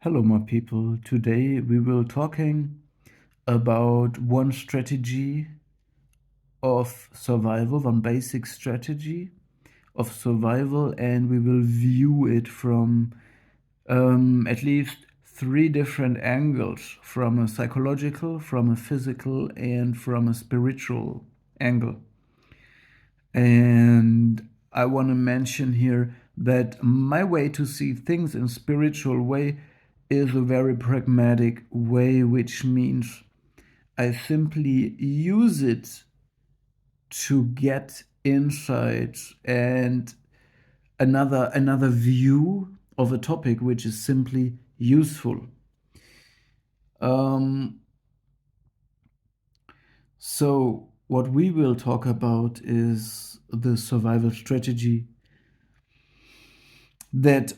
Hello, my people. Today we will talking about one strategy of survival, one basic strategy of survival, and we will view it from at least three different angles: from a psychological, from a physical, and from a spiritual angle. And I want to mention here that my way to see things in spiritual way is a very pragmatic way, which means I simply use it to get insights and another view of a topic which is simply useful. Um, so what we will talk about is the survival strategy that,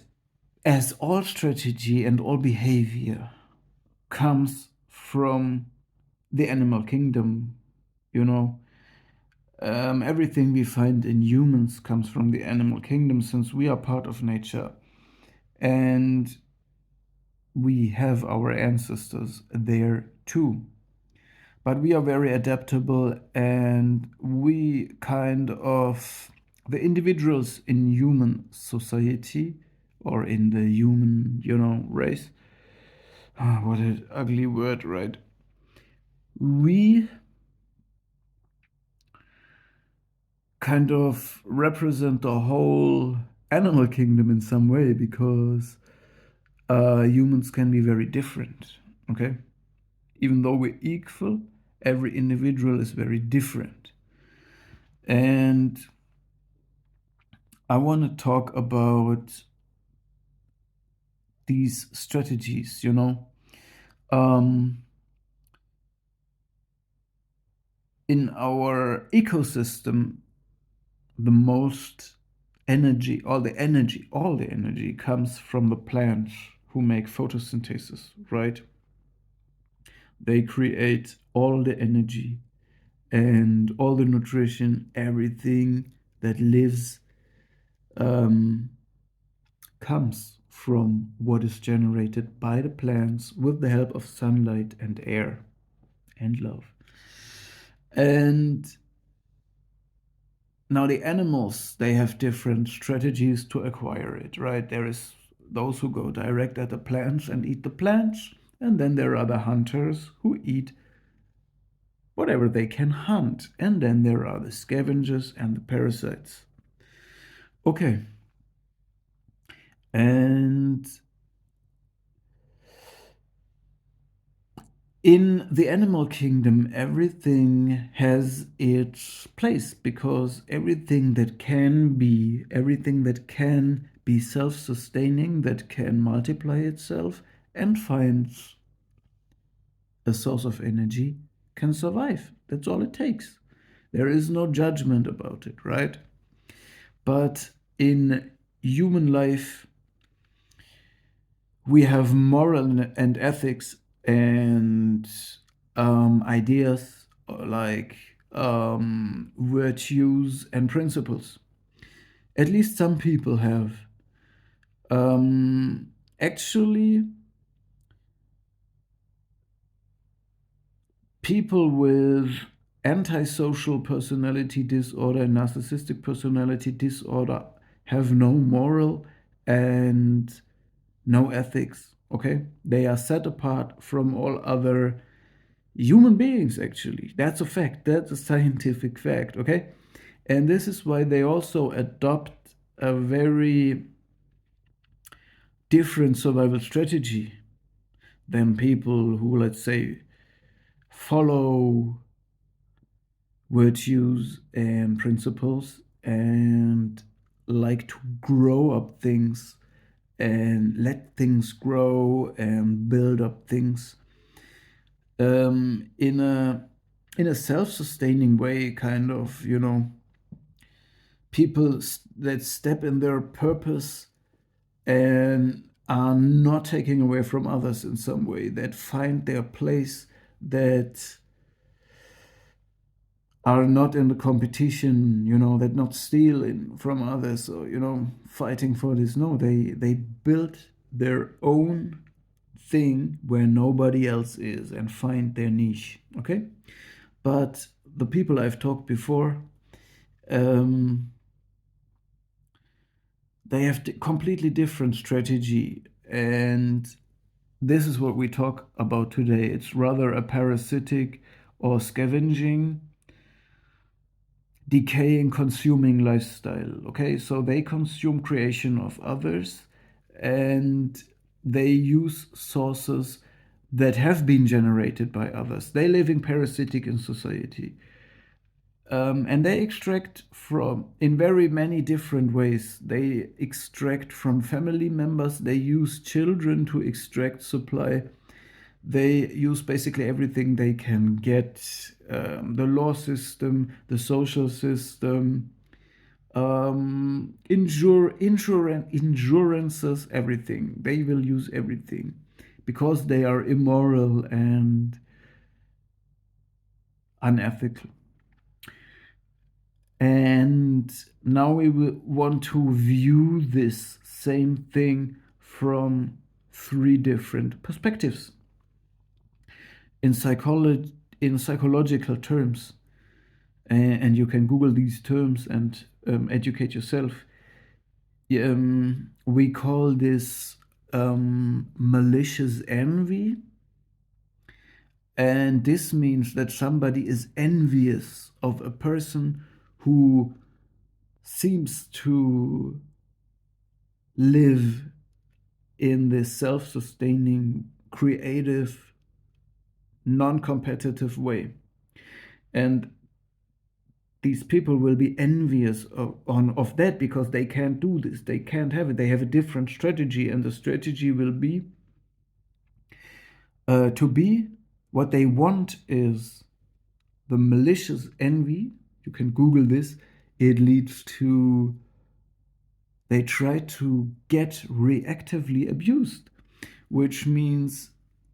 as all strategy and all behavior, comes from the animal kingdom. You know, everything we find in humans comes from the animal kingdom, since we are part of nature and we have our ancestors there too. But we are very adaptable, and the individuals in human society or in the human, race. What an ugly word, right? We kind of represent the whole animal kingdom in some way, because humans can be very different, okay? Even though we're equal, every individual is very different. And I want to talk about these strategies, Um, in our ecosystem, the most energy, all the energy comes from the plants who make photosynthesis, right? They create all the energy and all the nutrition, everything that lives um, comes from what is generated by the plants with the help of sunlight and air and love. And now the animals, they have different strategies to acquire it, right? There is those who go direct at the plants and eat the plants, and then there are the hunters who eat whatever they can hunt, and then there are the scavengers and the parasites. Okay, and in the animal kingdom, everything has its place, because everything that can be self-sustaining, that can multiply itself and finds a source of energy, can survive. That's all it takes. There is no judgment about it, right? But in human life, we have moral and ethics and ideas like virtues and principles. At least some people have. Actually, people with antisocial personality disorder and narcissistic personality disorder have no moral and no ethics, okay? They are set apart from all other human beings, actually. That's a fact. That's a scientific fact, okay? And this is why they also adopt a very different survival strategy than people who, let's say, follow virtues and principles and like to grow up things and let things grow and build up things in a self-sustaining way, kind of, people that step in their purpose and are not taking away from others in some way, that find their place, that are not in the competition, that not stealing from others or, fighting for this. No, they build their own thing where nobody else is and find their niche. Okay? But the people I've talked before, um, they have completely different strategy, and this is what we talk about today. It's rather a parasitic or scavenging, decaying, consuming lifestyle. Okay, so they consume creation of others, and they use sources that have been generated by others. They live in parasitic in society. And they extract from in very many different ways. They extract from family members. They use children to extract supply. They use basically everything they can get, the law system, the social system, insurances, everything. They will use everything because they are immoral and unethical. And now we will want to view this same thing from three different perspectives. In psychological terms, and you can Google these terms and educate yourself. We call this malicious envy, and this means that somebody is envious of a person who seems to live in this self-sustaining, creative, non-competitive way. And these people will be envious of that because they can't do this. They can't have it. They have a different strategy, and the strategy will be to be what they want is the malicious envy. You can Google this. It leads to they try to get reactively abused, which means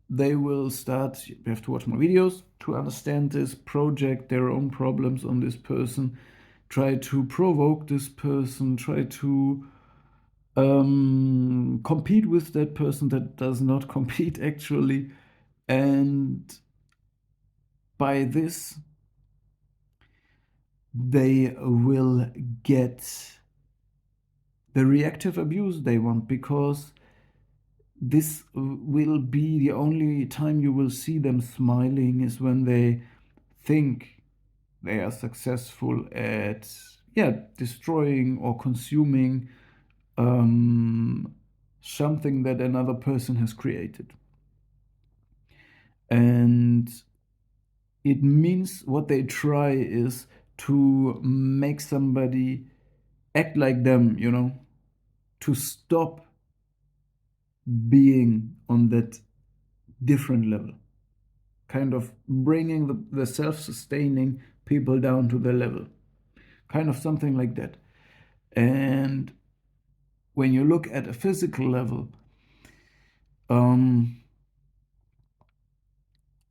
they will start, you have to watch more videos to understand this, project their own problems on this person, try to provoke this person, try to compete with that person that does not compete actually. And by this, they will get the reactive abuse they want, because this will be the only time you will see them smiling is when they think they are successful at destroying or consuming something that another person has created. And it means what they try is to make somebody act like them, to stop being on that different level, kind of bringing the self-sustaining people down to their level, kind of something like that. And when you look at a physical level, or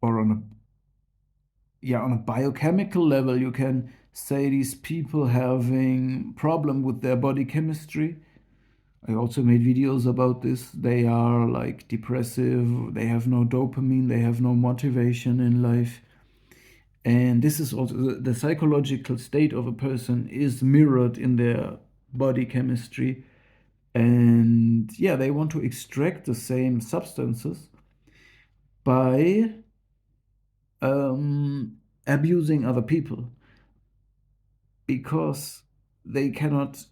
on a biochemical level, you can say these people having problem with their body chemistry. I also made videos about this. They are like depressive, they have no dopamine, they have no motivation in life. And this is also the psychological state of a person is mirrored in their body chemistry. And they want to extract the same substances by abusing other people, because they cannot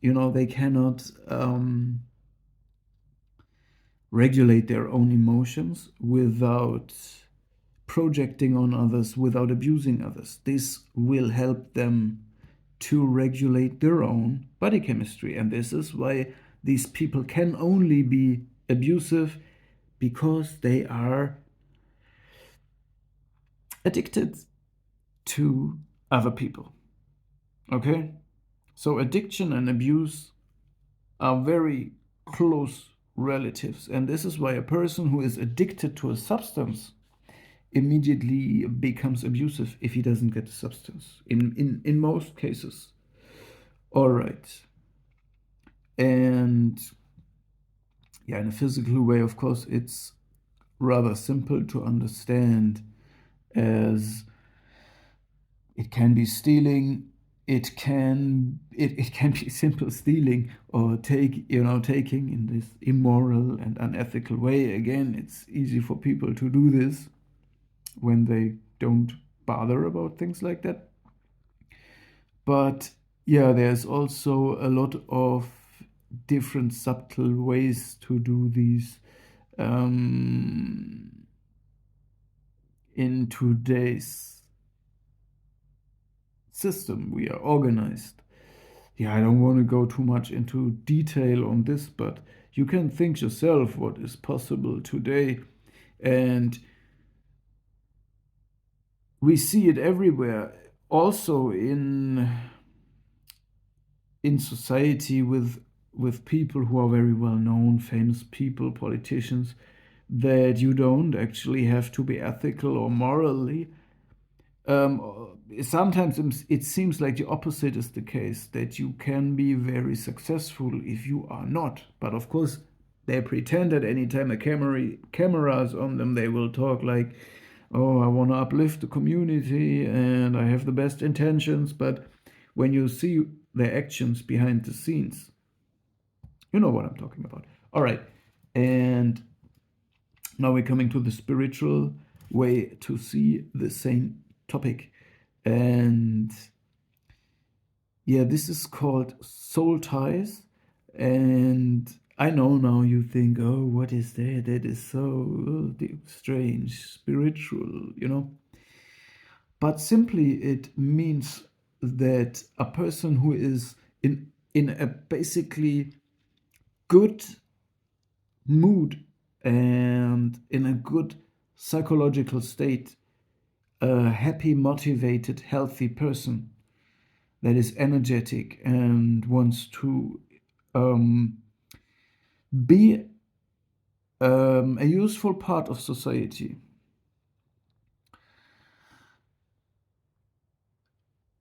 regulate their own emotions without projecting on others, without abusing others. This will help them to regulate their own body chemistry. And this is why these people can only be abusive, because they are addicted to other people. Okay? So addiction and abuse are very close relatives. And this is why a person who is addicted to a substance immediately becomes abusive if he doesn't get the substance, in most cases. All right. And in a physical way, of course, it's rather simple to understand, as it can be stealing, it can be simple stealing, or taking in this immoral and unethical way. Again, it's easy for people to do this when they don't bother about things like that. But yeah, there's also a lot of different subtle ways to do these in today's system. We are organized. Yeah, I don't want to go too much into detail on this, but you can think yourself what is possible today. And we see it everywhere, also in society, with people who are very well known, famous people, politicians, that you don't actually have to be ethical or morally. Sometimes it seems like the opposite is the case, that you can be very successful if you are not. But of course, they pretend that anytime a camera is on them, they will talk like, "Oh, I want to uplift the community and I have the best intentions." But when you see their actions behind the scenes, you know what I'm talking about. All right, and now we're coming to the spiritual way to see the same topic. And yeah, this is called soul ties. And I know now you think, oh, what is that? That is so strange, spiritual. But simply it means that a person who is in a basically good mood and in a good psychological state, a happy, motivated, healthy person that is energetic and wants to um, be a useful part of society.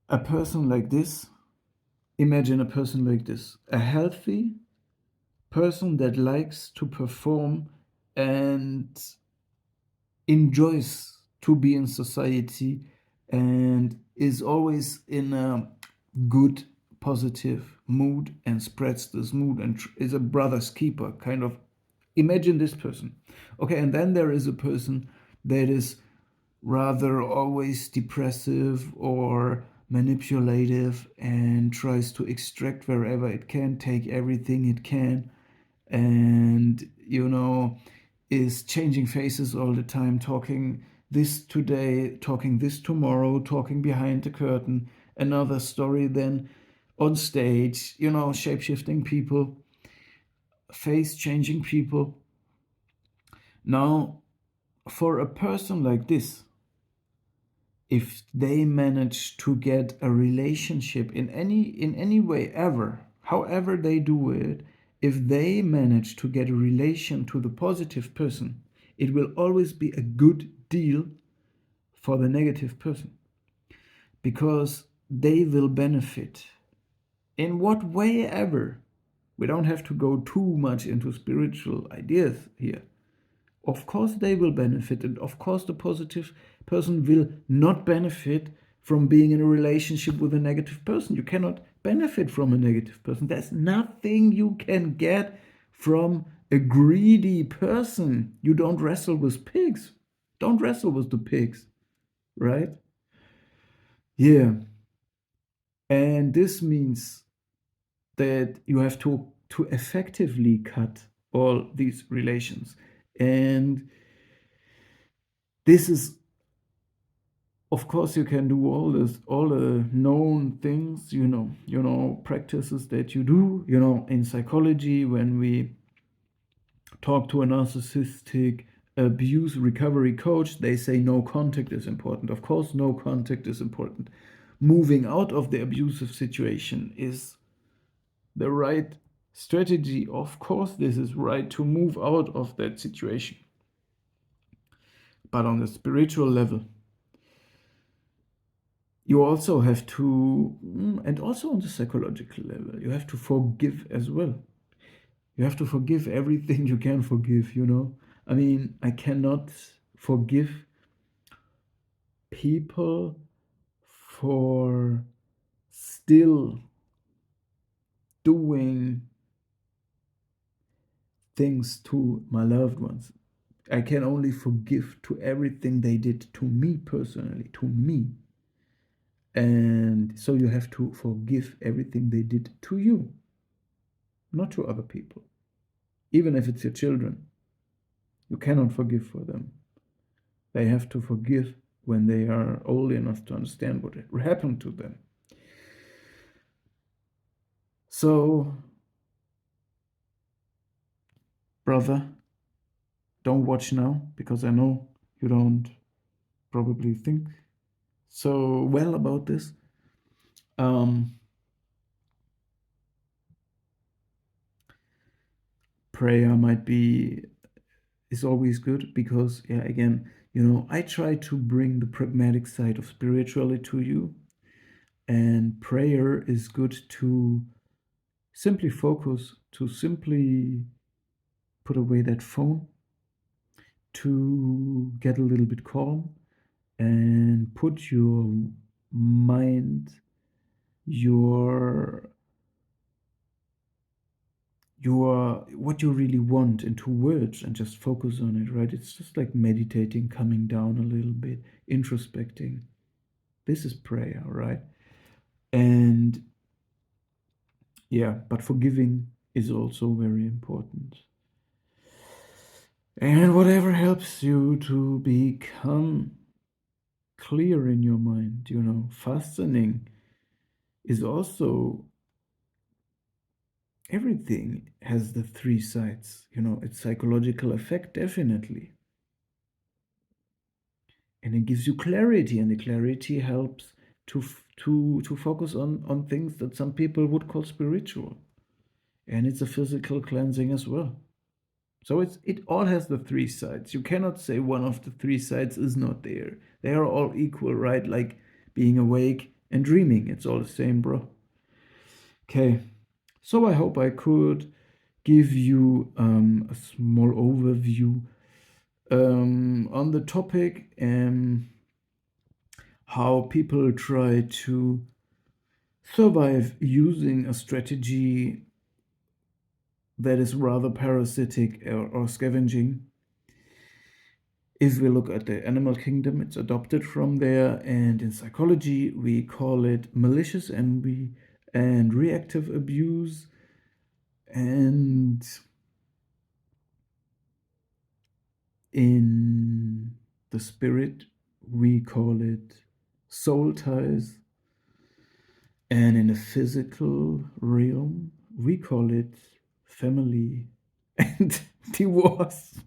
A person like this, imagine a person like this, a healthy person that likes to perform and enjoys to be in society and is always in a good, positive mood and spreads this mood and is a brother's keeper, kind of. Imagine this person. Okay, and then there is a person that is rather always depressive or manipulative and tries to extract wherever it can, take everything it can, and is changing faces all the time, talking this today, talking this tomorrow, talking behind the curtain, another story then on stage, shape-shifting people, face changing people. Now, for a person like this, if they manage to get a relationship in any way ever, however they do it, if they manage to get a relation to the positive person, it will always be a good deal for the negative person, because they will benefit in what way ever. We don't have to go too much into spiritual ideas here. Of course they will benefit, and of course the positive person will not benefit from being in a relationship with a negative person. You cannot benefit from a negative person. There's nothing you can get from a greedy person. You don't wrestle with pigs. Don't wrestle with the pigs, right? Yeah. And this means that you have to effectively cut all these relations. And this is, of course, you can do all the known things, practices that you do, in psychology. When we talk to a narcissistic abuse recovery coach, they say no contact is important. Of course, no contact is important. Moving out of the abusive situation is the right strategy. Of course, this is right to move out of that situation. But on the spiritual level, you also have to, and also on the psychological level, you have to forgive as well. You have to forgive everything you can forgive. I mean, I cannot forgive people for still doing things to my loved ones. I can only forgive to everything they did to me personally, to me. And so you have to forgive everything they did to you, not to other people. Even if it's your children, you cannot forgive for them. They have to forgive when they are old enough to understand what happened to them. So, brother, don't watch now because I know you don't probably think so well about this. Um, Prayer might be is always good because, yeah, again, I try to bring the pragmatic side of spirituality to you, and prayer is good to simply focus, to simply put away that phone, to get a little bit calm and put your mind, your what you really want into words and just focus on it, right? It's just like meditating, coming down a little bit, introspecting. This is prayer, right? And yeah, but forgiving is also very important. And whatever helps you to become clear in your mind, fastening is also everything has the three sides. It's psychological effect, definitely. And it gives you clarity, and the clarity helps to focus on things that some people would call spiritual. And it's a physical cleansing as well. So it all has the three sides. You cannot say one of the three sides is not there. They are all equal, right? Like being awake and dreaming. It's all the same, bro. Okay. So I hope I could give you a small overview on the topic and how people try to survive using a strategy that is rather parasitic or scavenging. If we look at the animal kingdom, it's adopted from there, and in psychology, we call it malicious envy and reactive abuse. And in the spirit, we call it soul ties. And in the physical realm, we call it family and divorce.